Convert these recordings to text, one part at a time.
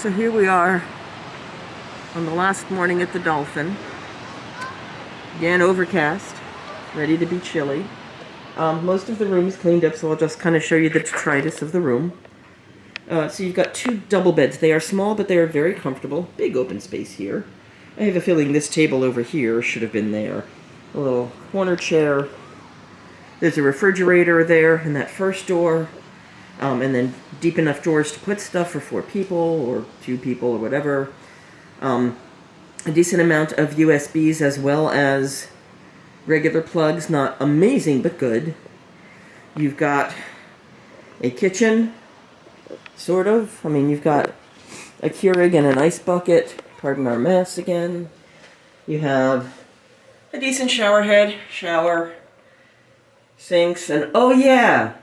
So here we are on the last morning at the Dolphin. Again, overcast, ready to be chilly. Most of the room is cleaned up, so I'll just kind of show you the detritus of the room. So you've got two double beds. They are small, but they are very comfortable. Big open space here. I have a feeling this table over here should have been there. A little corner chair. There's a refrigerator there in that first door. And then deep enough drawers to put stuff for 4 people or 2 people or whatever. A decent amount of USBs as well as regular plugs. Not amazing, but good. You've got a kitchen, sort of. I mean, you've got a Keurig and an ice bucket. Pardon our mess again. You have a decent shower head, shower, sinks, and oh yeah,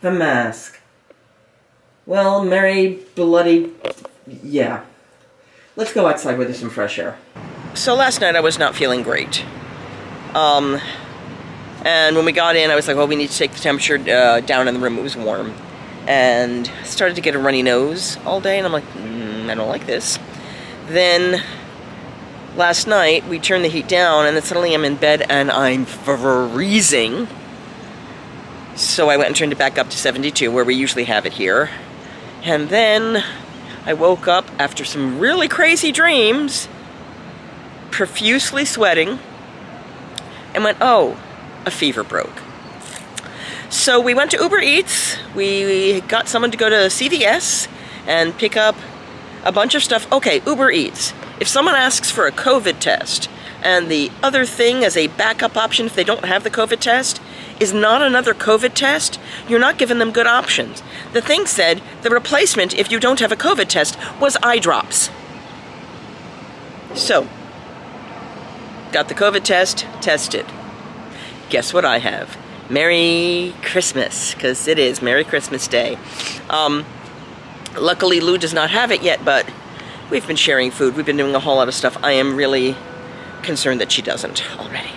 the mask. Well, Mary bloody, yeah. Let's go outside where there's some fresh air. So last night I was not feeling great. And when we got in, I was like, well, we need to take the temperature down in the room. It was warm. And started to get a runny nose all day, and I'm like, I don't like this. Then last night, we turned the heat down, and then suddenly I'm in bed, and I'm freezing. So I went and turned it back up to 72, where we usually have it here. And then I woke up after some really crazy dreams, profusely sweating, and went, oh, a fever broke. So we went to Uber Eats. We got someone to go to CVS and pick up a bunch of stuff. Okay, Uber Eats. If someone asks for a COVID test, and the other thing as a backup option if they don't have the COVID test is not another COVID test, you're not giving them good options. The thing said the replacement, if you don't have a COVID test, was eye drops. So, got the COVID test, tested. Guess what I have? Merry Christmas, because it is Merry Christmas Day. Luckily, Lou does not have it yet, but we've been sharing food. We've been doing a whole lot of stuff. I am really concerned that she doesn't already.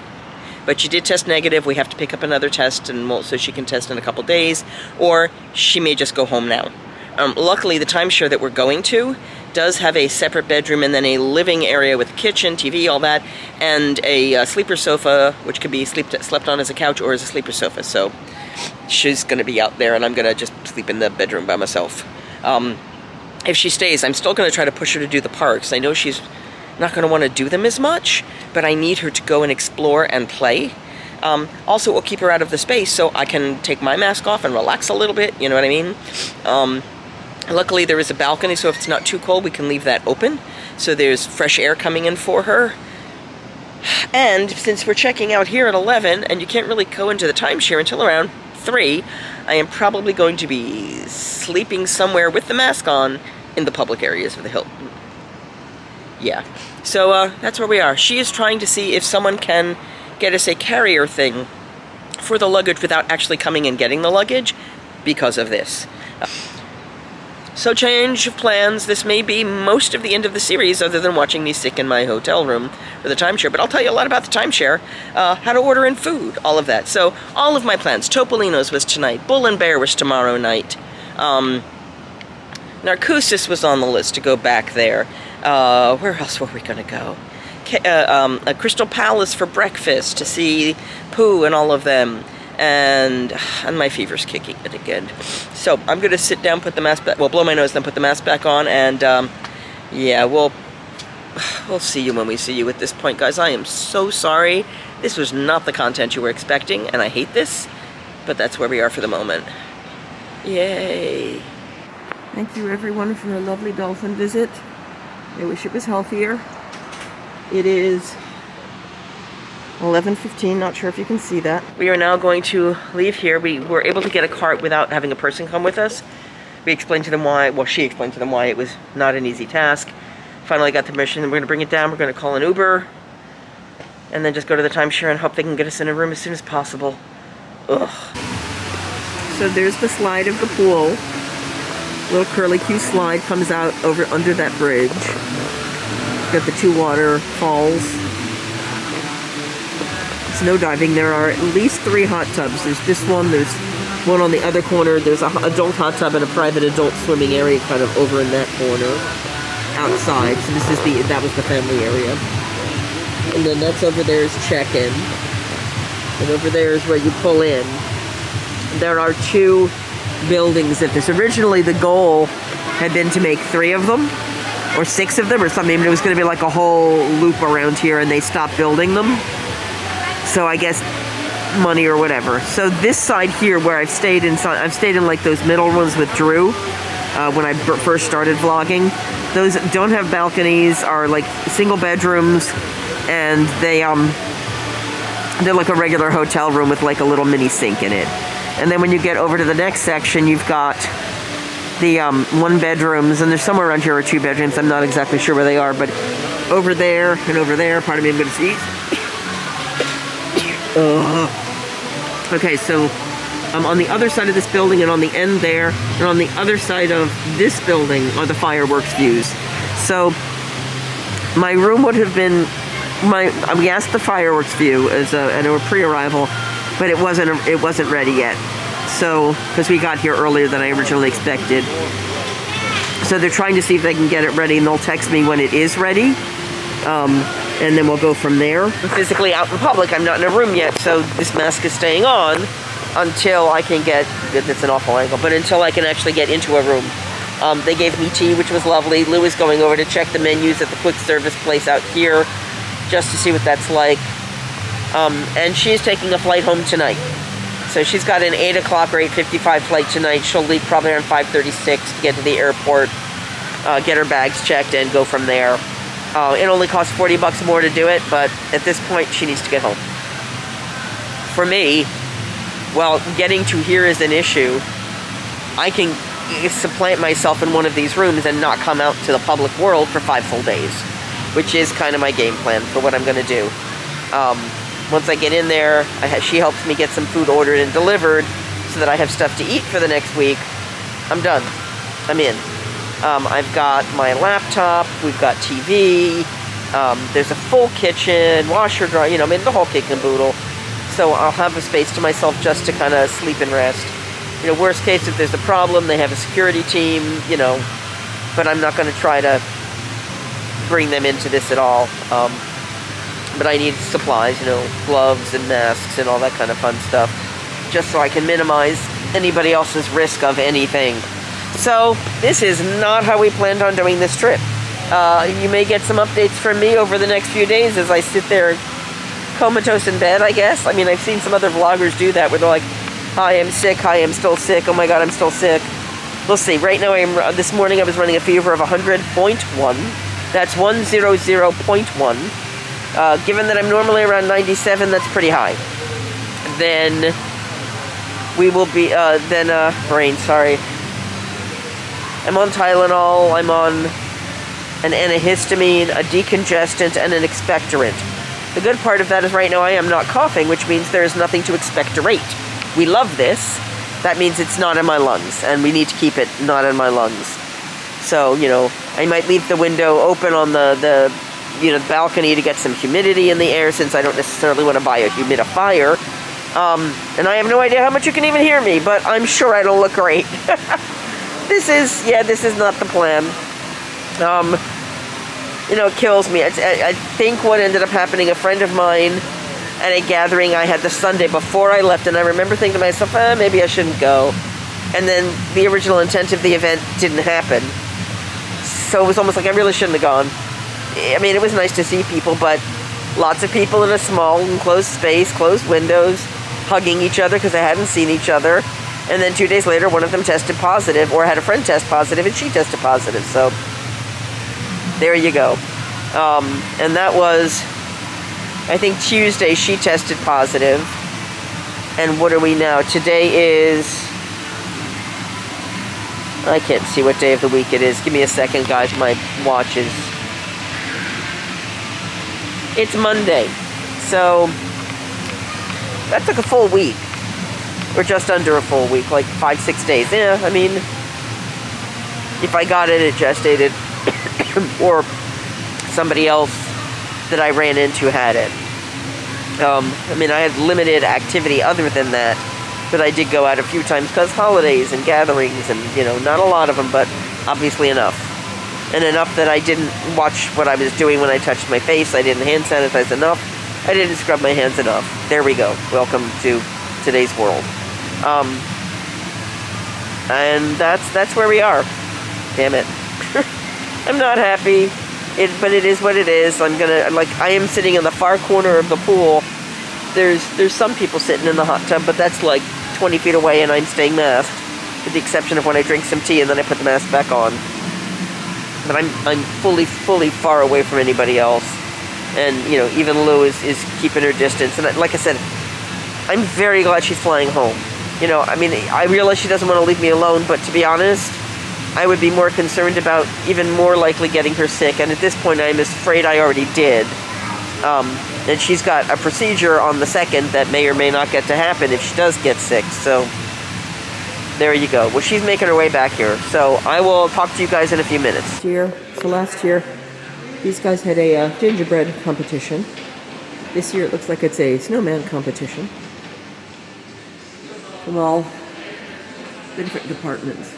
But she did test negative. We have to pick up another test, and so she can test in a couple days, or she may just go home now. Luckily, the timeshare that we're going to does have a separate bedroom and then a living area with kitchen, TV, all that, and a sleeper sofa, which could be slept on as a couch or as a sleeper sofa. So she's going to be out there, and I'm going to just sleep in the bedroom by myself. If she stays, I'm still going to try to push her to do the parks. I know she's not going to want to do them as much, but I need her to go and explore and play. Also, it will keep her out of the space so I can take my mask off and relax a little bit, you know what I mean? Luckily, there is a balcony, so if it's not too cold, we can leave that open. So there's fresh air coming in for her. And since we're checking out here at 11, and you can't really go into the timeshare until around 3, I am probably going to be sleeping somewhere with the mask on in the public areas of the Hilton. Yeah, so that's where we are. She is trying to see if someone can get us a carrier thing for the luggage without actually coming and getting the luggage because of this. So change of plans. This may be most of the end of the series other than watching me sick in my hotel room for the timeshare. But I'll tell you a lot about the timeshare, how to order in food, all of that. So all of my plans. Topolino's was tonight. Bull and Bear was tomorrow night. Narcoosseous was on the list to go back there. Where else were we going to go? A Crystal Palace for breakfast to see Pooh and all of them. And my fever's kicking it again. So I'm going to sit down, put the mask back, well, blow my nose, then put the mask back on, and yeah, we'll see you when we see you at this point, guys. I am so sorry. This was not the content you were expecting, and I hate this, but that's where we are for the moment. Yay. Thank you, everyone, for a lovely dolphin visit. I wish it was healthier. It is 11:15, not sure if you can see that. We are now going to leave here. We were able to get a cart without having a person come with us. We explained to them why, well, she explained to them why it was not an easy task. Finally got the permission, and we're going to bring it down. We're going to call an Uber, and then just go to the timeshare and hope they can get us in a room as soon as possible. Ugh. So there's the slide of the pool. Little curly-Q slide comes out over under that bridge. Got the 2 waterfalls. Snow diving. There are at least 3 hot tubs. There's this one, there's One on the other corner, there's an adult hot tub and a private adult swimming area kind of over in that corner outside. So that was the family area. And then that's over there is check-in. And over there is where you pull in. There are 2 buildings at this. Originally, the goal had been to make 3 of them, or 6 of them, or something. I mean, it was going to be like a whole loop around here, and they stopped building them. So I guess money or whatever. So this side here, where I've stayed in like those middle ones with Drew when I first started vlogging. Those don't have balconies, are like single bedrooms, and they're like a regular hotel room with like a little mini sink in it. And then when you get over to the next section, you've got the 1 bedrooms, and there's somewhere around here are 2 bedrooms. I'm not exactly sure where they are, but over there and over there, pardon me, I'm going to sneeze. Okay, so I'm on the other side of this building, and on the end there, and on the other side of this building are the fireworks views. So my room would have been we asked the fireworks view as a pre-arrival, but it wasn't ready yet. So because we got here earlier than I originally expected, so they're trying to see if they can get it ready, and they'll text me when it is ready. And then we'll go from there. I'm physically out in public. I'm not in a room yet, so this mask is staying on until I can get, that's an awful angle, but until I can actually get into a room. They gave me tea, which was lovely. Lou is going over to check the menus at the quick service place out here, just to see what that's like. And she's taking a flight home tonight. So she's got an 8 o'clock or 8:55 flight tonight. She'll leave probably around 5:36 to get to the airport, get her bags checked, and go from there. It only costs $40 more to do it, but at this point, she needs to get home. For me, well, getting to here is an issue. I can supplant myself in one of these rooms and not come out to the public world for 5 full days, which is kind of my game plan for what I'm going to do. Once I get in there, she helps me get some food ordered and delivered so that I have stuff to eat for the next week. I'm done. I'm in. I've got my laptop, we've got TV, there's a full kitchen, washer, dryer, I mean, the whole kit and boodle. So I'll have a space to myself just to kind of sleep and rest. Worst case, if there's a problem, they have a security team, but I'm not going to try to bring them into this at all. But I need supplies, gloves and masks and all that kind of fun stuff, just so I can minimize anybody else's risk of anything. So, this is not how we planned on doing this trip. You may get some updates from me over the next few days as I sit there comatose in bed, I guess. I mean, I've seen some other vloggers do that where they're like, hi, I'm sick, hi, I'm still sick, oh my god, I'm still sick. We'll see. Right now, this morning I was running a fever of 100.1. That's 100.1. Given that I'm normally around 97, that's pretty high. Then we will be, brain, sorry. I'm on Tylenol, I'm on an antihistamine, a decongestant, and an expectorant. The good part of that is right now I am not coughing, which means there is nothing to expectorate. We love this. That means it's not in my lungs, and we need to keep it not in my lungs. So, I might leave the window open on the balcony to get some humidity in the air, since I don't necessarily want to buy a humidifier. And I have no idea how much you can even hear me, but I'm sure I don't look great. This is not the plan. It kills me. I think what ended up happening, a friend of mine at a gathering I had the Sunday before I left, and I remember thinking to myself, maybe I shouldn't go. And then the original intent of the event didn't happen. So it was almost like I really shouldn't have gone. I mean, it was nice to see people, but lots of people in a small enclosed space, closed windows, hugging each other because they hadn't seen each other. And then 2 days later, one of them tested positive, or had a friend test positive, and she tested positive. So, there you go. And that was, I think, Tuesday, she tested positive. And what are we now? Today is, I can't see what day of the week it is. Give me a second, guys. My watch is, it's Monday. So, that took a full week. Or just under a full week, like 5-6 days. Yeah, I mean, if I got it gestated, or somebody else that I ran into had it. I mean, I had limited activity other than that. But I did go out a few times because holidays and gatherings and, you know, not a lot of them, but obviously enough. And enough that I didn't watch what I was doing when I touched my face. I didn't hand sanitize enough. I didn't scrub my hands enough. There we go. Welcome to today's world. And that's where we are. Damn it. I'm not happy. But it is what it is. I'm gonna, like, I am sitting in the far corner of the pool. There's some people sitting in the hot tub, but that's like 20 feet away, and I'm staying masked, with the exception of when I drink some tea and then I put the mask back on. But I'm fully far away from anybody else. And, you know, even Lou is keeping her distance. And like I said, I'm very glad she's flying home. You know, I mean, I realize she doesn't want to leave me alone, but to be honest, I would be more concerned about even more likely getting her sick. And at this point, I'm afraid I already did. And she's got a procedure on the 2nd that may or may not get to happen if she does get sick. So, there you go. Well, she's making her way back here. So, I will talk to you guys in a few minutes. Last year, these guys had a gingerbread competition. This year, it looks like it's a snowman competition. From all the different departments.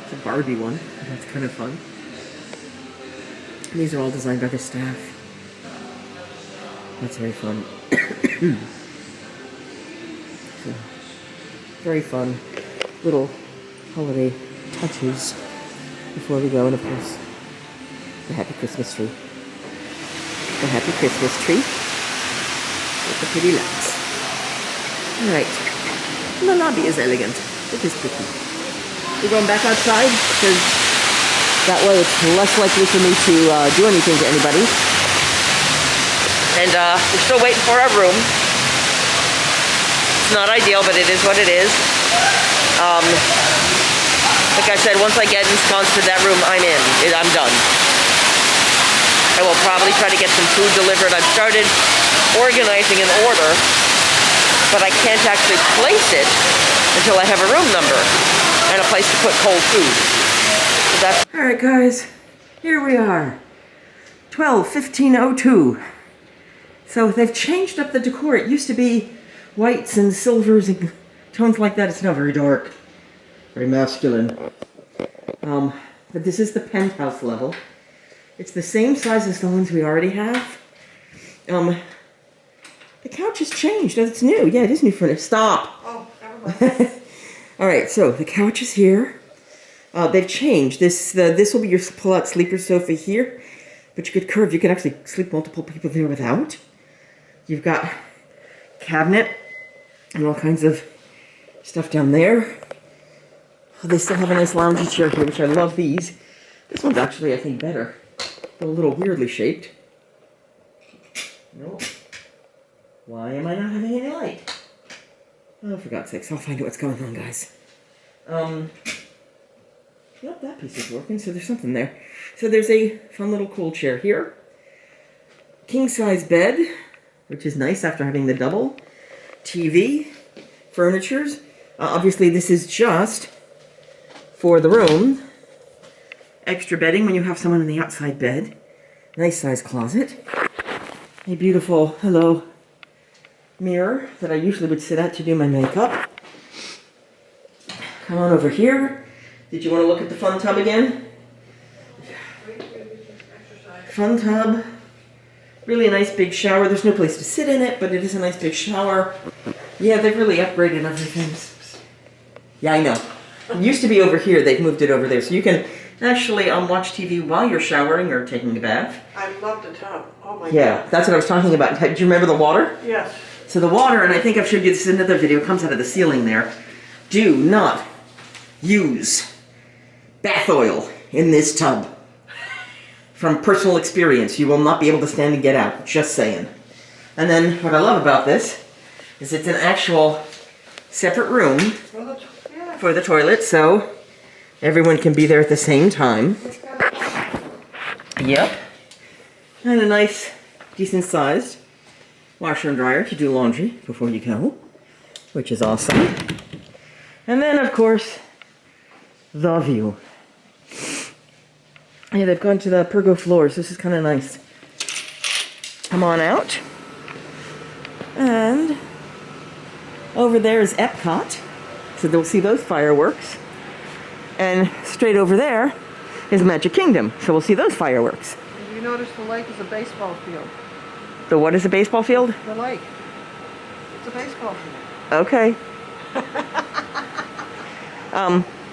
It's a Barbie one. That's kind of fun. And these are all designed by the staff. That's very fun. So, very fun little holiday touches before we go, and of course, the happy Christmas tree. The happy Christmas tree with the pretty lights. Alright. The lobby is elegant. It is pretty. We're going back outside because that way it's less likely for me to do anything to anybody. And we're still waiting for our room. It's not ideal, but it is what it is. Like I said, once I get ensconced to that room, I'm in. I'm done. I will probably try to get some food delivered. I've started organizing an order, but I can't actually place it until I have a room number and a place to put cold food. So that's... Alright guys, here we are. 12/15/02. So they've changed up the decor. It used to be whites and silvers and tones like that. It's now very dark. Very masculine. But this is the penthouse level. It's the same size as the ones we already have. The couch has changed. It's new. Yeah, it is new furniture. Stop! Oh, never mind. Alright, so the couch is here. They've changed. This will be your pull-out sleeper sofa here. But you could curve. You could actually sleep multiple people there without. You've got cabinet and all kinds of stuff down there. They still have a nice loungy chair here, which I love these. This one's actually, I think, better. A little weirdly shaped. Nope. Why am I not having any light? Oh, for God's sakes, I'll find out what's going on, guys. Nope, that piece is working, so there's something there. So there's a fun little cool chair here. King-size bed, which is nice after having the double. TV, furnitures. Obviously, this is just for the room. Extra bedding when you have someone in the outside bed. Nice size closet. A beautiful, hello, mirror that I usually would sit at to do my makeup. Come on over here. Did you want to look at the fun tub again? Fun tub. Really a nice big shower. There's no place to sit in it, but it is a nice big shower. Yeah, they've really upgraded everything. Yeah, I know. It used to be over here. They've moved it over there. So you can actually watch TV while you're showering or taking a bath. I love the tub. Oh my God. Yeah, that's what I was talking about. Do you remember the water? Yes. So the water, and I think I've showed you this in another video, comes out of the ceiling there. Do not use bath oil in this tub. From personal experience, you will not be able to stand and get out. Just saying. And then what I love about this is it's an actual separate room for the toilet, so everyone can be there at the same time. Yep. And a nice, decent sized washer and dryer to do laundry before you go, which is awesome. And then, of course, the view. Yeah, they've gone to the pergo floors. This is kind of nice. Come on out. And Over there is Epcot, so they'll see those fireworks. And straight over there is Magic Kingdom, so we'll see those fireworks. You notice the lake is a baseball field. The what is a baseball field? The lake. It's a baseball field. Okay.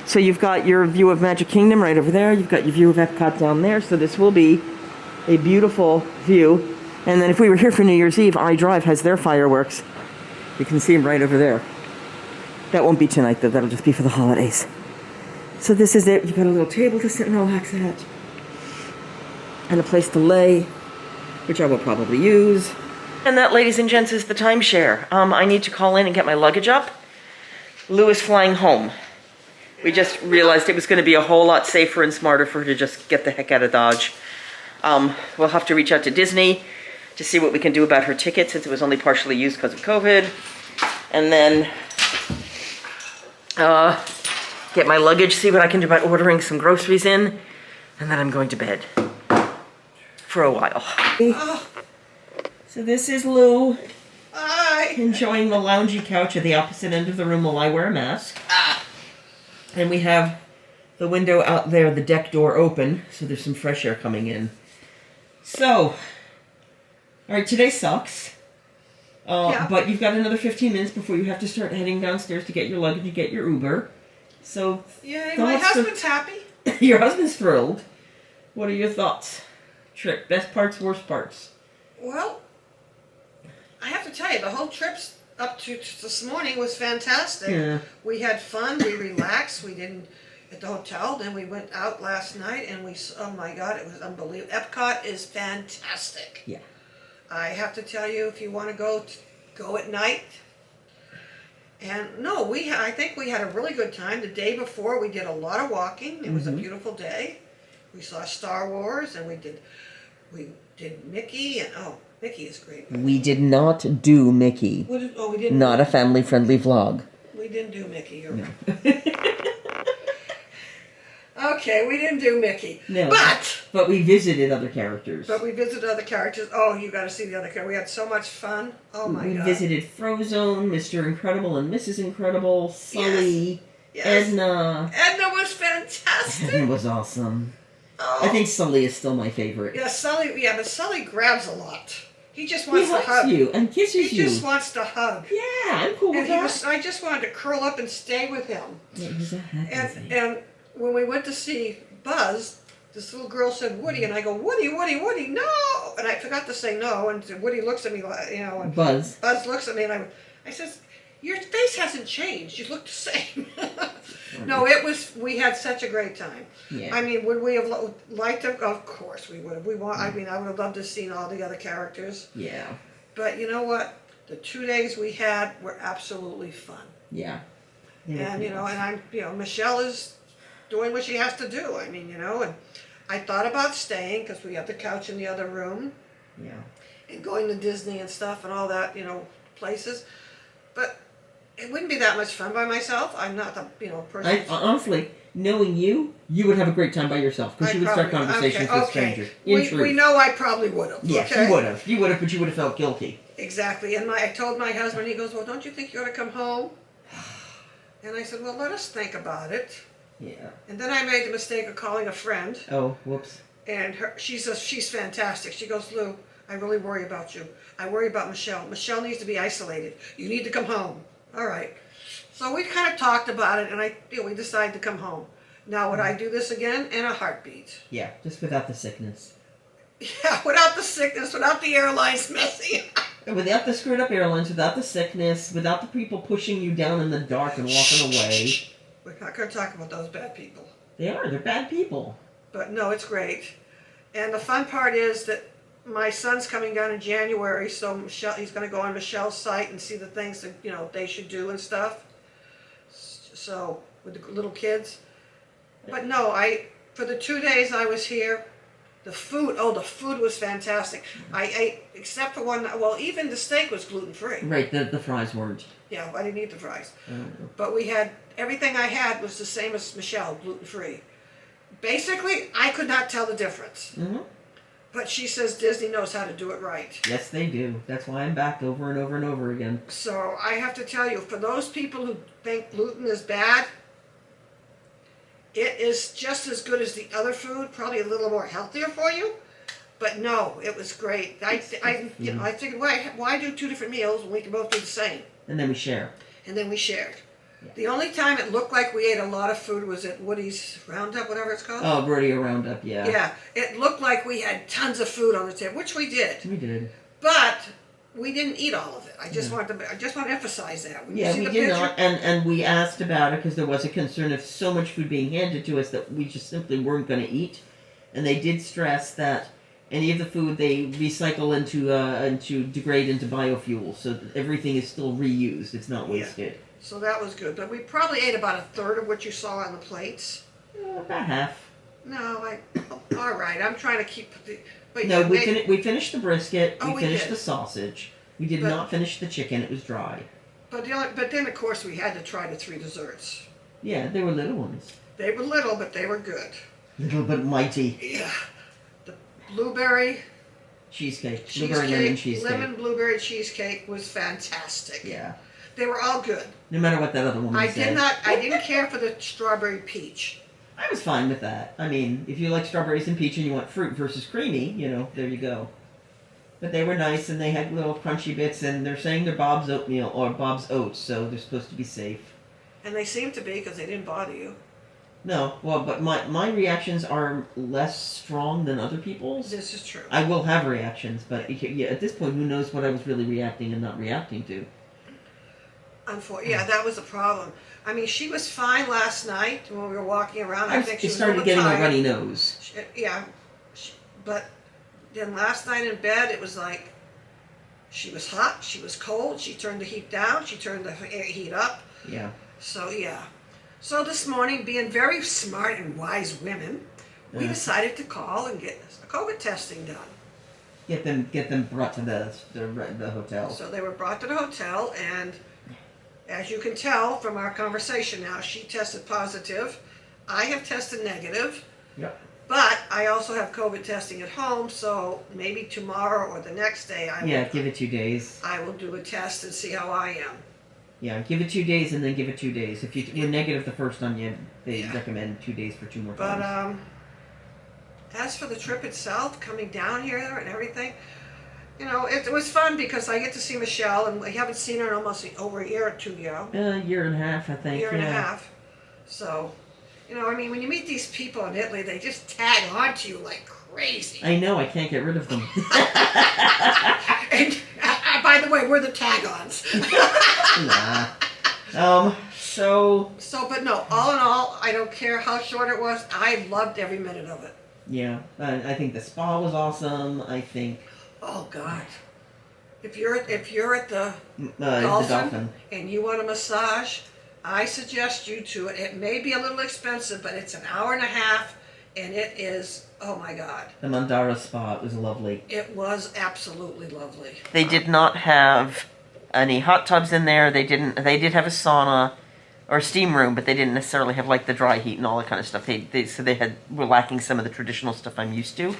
So you've got your view of Magic Kingdom right over there. You've got your view of Epcot down there. So this will be a beautiful view. And then if we were here for New Year's Eve, iDrive has their fireworks. You can see them right over there. That won't be tonight, though. That'll just be for the holidays. So this is it. You've got a little table to sit and relax at. And a place to lay, which I will probably use. And that, ladies and gents, is the timeshare. I need to call in and get my luggage up. Lou is flying home. We just realized it was going to be a whole lot safer and smarter for her to just get the heck out of Dodge. We'll have to reach out to Disney to see what we can do about her ticket, since it was only partially used because of COVID. And then get my luggage, see what I can do about ordering some groceries in. And then I'm going to bed for a while. So this is Lou. Hi. Enjoying the loungy couch at the opposite end of the room while I wear a mask. And we have the window out there, the deck door open, so there's some fresh air coming in. So, alright, today sucks. Yeah. But you've got another 15 minutes before you have to start heading downstairs to get your luggage and get your Uber. So, Yay, my husband's happy. your husband's thrilled. What are your thoughts? Trip, best parts, worst parts? Well, I have to tell you, the whole trip's up to this morning was fantastic. Yeah. We had fun, we relaxed, we didn't at the hotel, then we went out last night and oh my God, it was unbelievable. Epcot is fantastic. Yeah. I have to tell you, if you want to go at night. And no, I think we had a really good time. The day before we did a lot of walking. It was a beautiful day. We saw Star Wars and we did Mickey and Mickey is great. We did not do Mickey. We didn't. Not a family-friendly vlog. We didn't do Mickey. You're right. Okay, we didn't do Mickey. No. But we visited other characters. we visited other characters. Oh, you got to see the other characters. We had so much fun. Oh my God. We visited Frozone, Mr. Incredible and Mrs. Incredible, Sully, Yes. Edna. Edna was fantastic. Edna was awesome. Oh. I think Sully is still my favorite. Yeah, Sully. Yeah, but Sully grabs a lot. He just He wants to hugs hug. you and kisses He you. just wants to hug. Yeah, I'm cool with that. I just wanted to curl up and stay with him. Yeah, he's a happy thing. And when we went to see Buzz, this little girl said Woody, and I go, Woody, Woody, Woody, no! And I forgot to say no, and Woody looks at me, and Buzz. Buzz looks at me, and I says, your face hasn't changed. You look the same. No, we had such a great time. Yeah. I mean, would we have liked to? Of course we would have. I would have loved to have seen all the other characters. Yeah. But you know what? The 2 days we had were absolutely fun. Yeah. And Michele is doing what she has to do. I mean, and I thought about staying because we have the couch in the other room. Yeah. And going to Disney and stuff and all that, places. But it wouldn't be that much fun by myself. I'm not the, person. Honestly, knowing you would have a great time by yourself because you would start conversations with strangers. We know I probably would have. Yes, okay? you would have. You would have, but you would have felt guilty. Exactly. And I told my husband, he goes, well, don't you think you ought to come home? And I said, well, let us think about it. Yeah. And then I made the mistake of calling a friend. Oh, whoops. And she's fantastic. She goes, Lou, I really worry about you. I worry about Michele. Michele needs to be isolated. You need to come home. All right. So we kind of talked about it, and we decided to come home. Now, would I do this again? In a heartbeat. Yeah, just without the sickness. Yeah, without the sickness, without the airlines messing. Without the screwed up airlines, without the sickness, without the people pushing you down in the dark and walking away. We're not going to talk about those bad people. They're bad people. But no, it's great. And the fun part is that my son's coming down in January, so he's going to go on Michele's site and see the things that, they should do and stuff. So, with the little kids. But no, for the 2 days I was here, the food was fantastic. I ate, except for one, even the steak was gluten-free. Right, the fries weren't. Yeah, I didn't eat the fries. Oh. But everything I had was the same as Michele, gluten-free. Basically, I could not tell the difference. Mm-hmm. But she says Disney knows how to do it right. Yes, they do. That's why I'm back over and over and over again. So I have to tell you, for those people who think gluten is bad, it is just as good as the other food, probably a little more healthier for you. But no, it was great. I figured, why do two different meals when we can both do the same? And then we share. And then we shared. Yeah. The only time it looked like we ate a lot of food was at Woody's Roundup, whatever it's called. Oh, Rodeo Roundup, yeah. Yeah, it looked like we had tons of food on the table, which we did. We did. But we didn't eat all of it. I just want to emphasize that. When Yeah, you see we the did picture, not, and we asked about it because there was a concern of so much food being handed to us that we just simply weren't going to eat. And they did stress that any of the food they recycle into degrade into biofuel, so that everything is still reused. It's not wasted. Yeah. So that was good. But we probably ate about a third of what you saw on the plates. About half. No, all right. I'm trying to keep the. But No, yeah, we finished the brisket. Oh, we finished the sausage. We did not finish the chicken. It was dry. But then of course we had to try the 3 desserts. Yeah, they were little ones. They were little, but they were good. Little but mighty. Yeah. The blueberry cheesecake. Blueberry lemon cheesecake. Lemon blueberry cheesecake was fantastic. Yeah. They were all good. No matter what that other woman said. I didn't care for the strawberry peach. I was fine with that. I mean, if you like strawberries and peach and you want fruit versus creamy, there you go. But they were nice and they had little crunchy bits, and they're saying they're Bob's oatmeal or Bob's oats, so they're supposed to be safe. And they seemed to be because they didn't bother you. No, well, but my reactions are less strong than other people's. This is true. I will have reactions, but at this point, who knows what I was really reacting and not reacting to? Yeah, that was a problem. I mean, she was fine last night when we were walking around. I think she was started getting a runny nose. But then last night in bed, it was like she was hot, she was cold, she turned the heat down, she turned the heat up. Yeah. So, yeah. So this morning, being very smart and wise women, we decided to call and get COVID testing done. Get them brought to the hotel. So they were brought to the hotel, and as you can tell from our conversation now, she tested positive. I have tested negative. Yep. But I also have COVID testing at home, so maybe tomorrow or the next day give it 2 days. I will do a test and see how I am. Yeah, give it 2 days and then give it 2 days. If you're negative the first time, they recommend 2 days for 2 more times. But as for the trip itself, coming down here and everything, it was fun because I get to see Michele, and I haven't seen her in almost over a year or 2 now. A year and a half, I think. A year and a half. So, I mean, when you meet these people in Italy, they just tag onto you like crazy. I know, I can't get rid of them. And by the way, we're the tag-ons. Nah. But no, all in all, I don't care how short it was. I loved every minute of it. Yeah, I think the spa was awesome. I think. Oh God, if you're at the Dolphin and you want a massage, I suggest you to it. It may be a little expensive, but it's an hour and a half, and it is. Oh my God. The Mandara spa, it was lovely. It was absolutely lovely. They did not have any hot tubs in there. They did have a sauna or a steam room, but they didn't necessarily have like the dry heat and all that kind of stuff. They were lacking some of the traditional stuff I'm used to.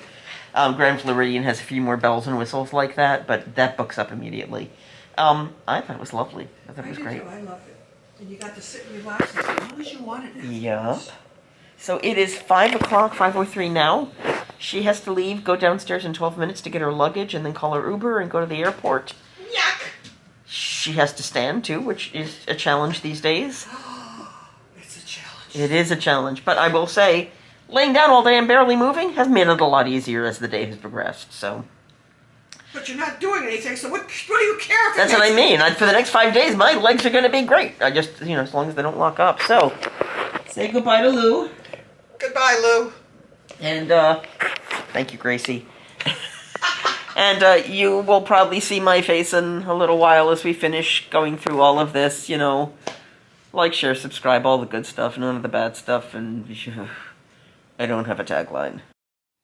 Grand Floridian has a few more bells and whistles like that, but that books up immediately. I thought it was lovely. I thought it was great. I loved it. And you got to sit and relax as long as you wanted it. Yep. So it is 5 o'clock, 5:03 now. She has to leave, go downstairs in 12 minutes to get her luggage, and then call her Uber and go to the airport. Yuck! She has to stand, too, which is a challenge these days. It's a challenge. It is a challenge. But I will say, laying down all day and barely moving has made it a lot easier as the day has progressed, so... But you're not doing anything, so what do you care if That's what I mean. For the next 5 days, my legs are going to be great. I just, as long as they don't lock up. So, say goodbye to Lou. Goodbye, Lou. And, thank you, Gracie. And, you will probably see my face in a little while as we finish going through all of this, Like, share, subscribe, all the good stuff, none of the bad stuff, and I don't have a tagline.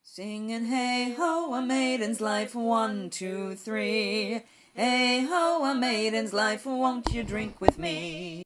Singing, hey ho, a maiden's life, 1, 2, 3. Hey ho, a maiden's life, won't you drink with me?